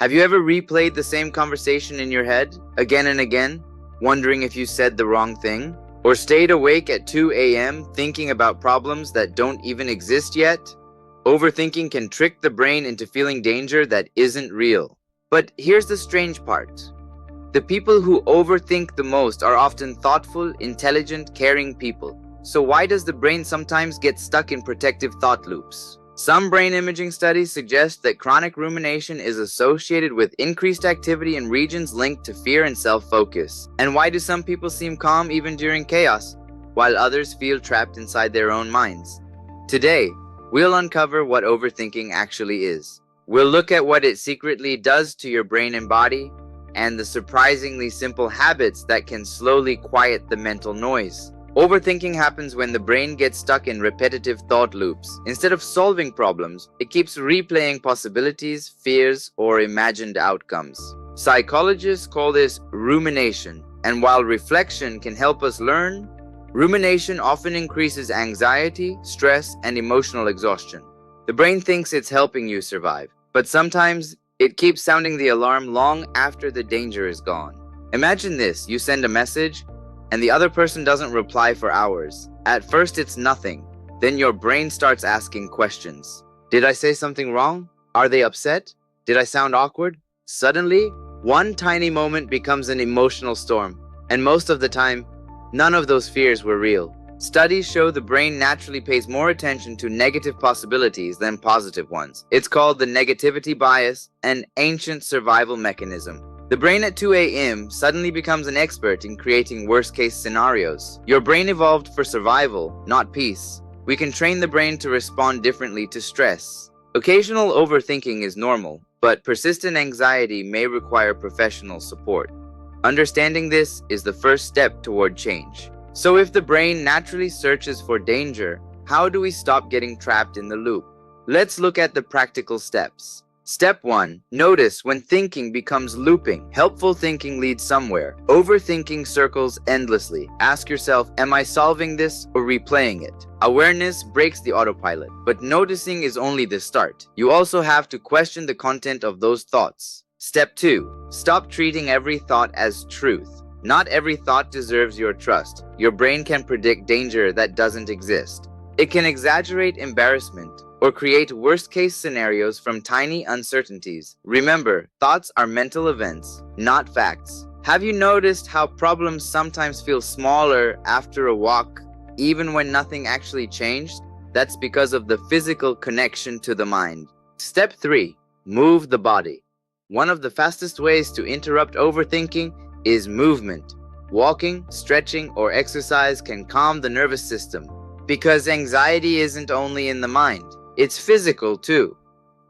Have you ever replayed the same conversation in your head again and again, wondering if you said the wrong thing? Or stayed awake at 2 a.m. thinking about problems that don't even exist yet? Overthinking can trick the brain into feeling danger that isn't real. But here's the strange part. The people who overthink the most are often thoughtful, intelligent, caring people. So why does the brain sometimes get stuck in protective thought loops? Some brain imaging studies suggest that chronic rumination is associated with increased activity in regions linked to fear and self-focus. And why do some people seem calm even during chaos, while others feel trapped inside their own minds? Today, we'll uncover what overthinking actually is. We'll look at what it secretly does to your brain and body, and the surprisingly simple habits that can slowly quiet the mental noise. Overthinking happens when the brain gets stuck in repetitive thought loops. Instead of solving problems, it keeps replaying possibilities, fears, or imagined outcomes. Psychologists call this rumination, and while reflection can help us learn, rumination often increases anxiety, stress, and emotional exhaustion. The brain thinks it's helping you survive, but sometimes it keeps sounding the alarm long after the danger is gone. Imagine this: you send a message, and the other person doesn't reply for hours. At first it's nothing. Then your brain starts asking questions. Did I say something wrong? Are they upset? Did I sound awkward? Suddenly, one tiny moment becomes an emotional storm. And most of the time, none of those fears were real. Studies show the brain naturally pays more attention to negative possibilities than positive ones. It's called the negativity bias, an ancient survival mechanism. The brain at 2 a.m. suddenly becomes an expert in creating worst-case scenarios. Your brain evolved for survival, not peace. We can train the brain to respond differently to stress. Occasional overthinking is normal, but persistent anxiety may require professional support. Understanding this is the first step toward change. So if the brain naturally searches for danger, how do we stop getting trapped in the loop? Let's look at the practical steps. Step 1. Notice when thinking becomes looping. Helpful thinking leads somewhere. Overthinking circles endlessly. Ask yourself, am I solving this or replaying it? Awareness breaks the autopilot, but noticing is only the start. You also have to question the content of those thoughts. Step 2. Stop treating every thought as truth. Not every thought deserves your trust. Your brain can predict danger that doesn't exist. It can exaggerate embarrassment or create worst-case scenarios from tiny uncertainties. Remember, thoughts are mental events, not facts. Have you noticed how problems sometimes feel smaller after a walk, even when nothing actually changed? That's because of the physical connection to the mind. Step 3. Move the body. One of the fastest ways to interrupt overthinking is movement. Walking, stretching, or exercise can calm the nervous system. Because anxiety isn't only in the mind. It's physical too.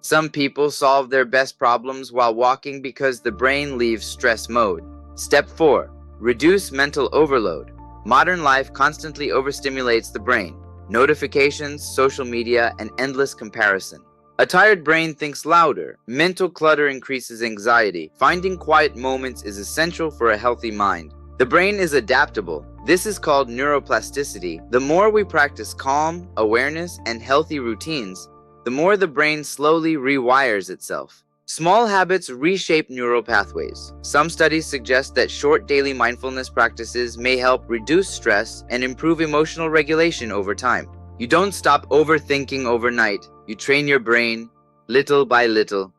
Some people solve their best problems while walking because the brain leaves stress mode. Step 4. Reduce mental overload. Modern life constantly overstimulates the brain. Notifications, social media, and endless comparison. A tired brain thinks louder. Mental clutter increases anxiety. Finding quiet moments is essential for a healthy mind. The brain is adaptable. This is called neuroplasticity. The more we practice calm, awareness, and healthy routines, the more the brain slowly rewires itself. Small habits reshape neural pathways. Some studies suggest that short daily mindfulness practices may help reduce stress and improve emotional regulation over time. You don't stop overthinking overnight. You train your brain little by little.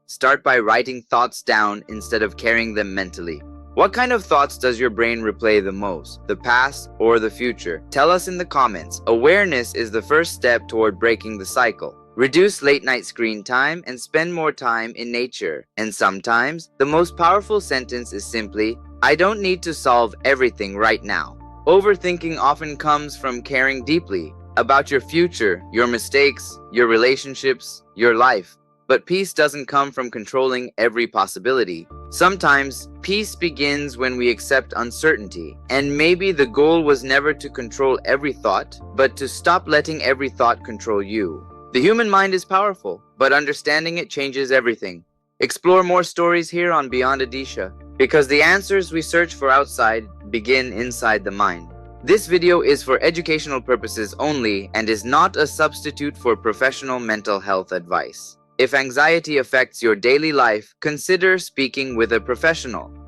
Start by writing thoughts down instead of carrying them mentally. What kind of thoughts does your brain replay the most? The past or the future? Tell us in the comments. Awareness is the first step toward breaking the cycle. Reduce late-night screen time and spend more time in nature. And sometimes, the most powerful sentence is simply, I don't need to solve everything right now. Overthinking often comes from caring deeply about your future, your mistakes, your relationships, your life. But peace doesn't come from controlling every possibility. Sometimes, peace begins when we accept uncertainty. And maybe the goal was never to control every thought, but to stop letting every thought control you. The human mind is powerful, but understanding it changes everything. Explore more stories here on Beyond Adeesha, because the answers we search for outside begin inside the mind. This video is for educational purposes only and is not a substitute for professional mental health advice. If anxiety affects your daily life, consider speaking with a professional.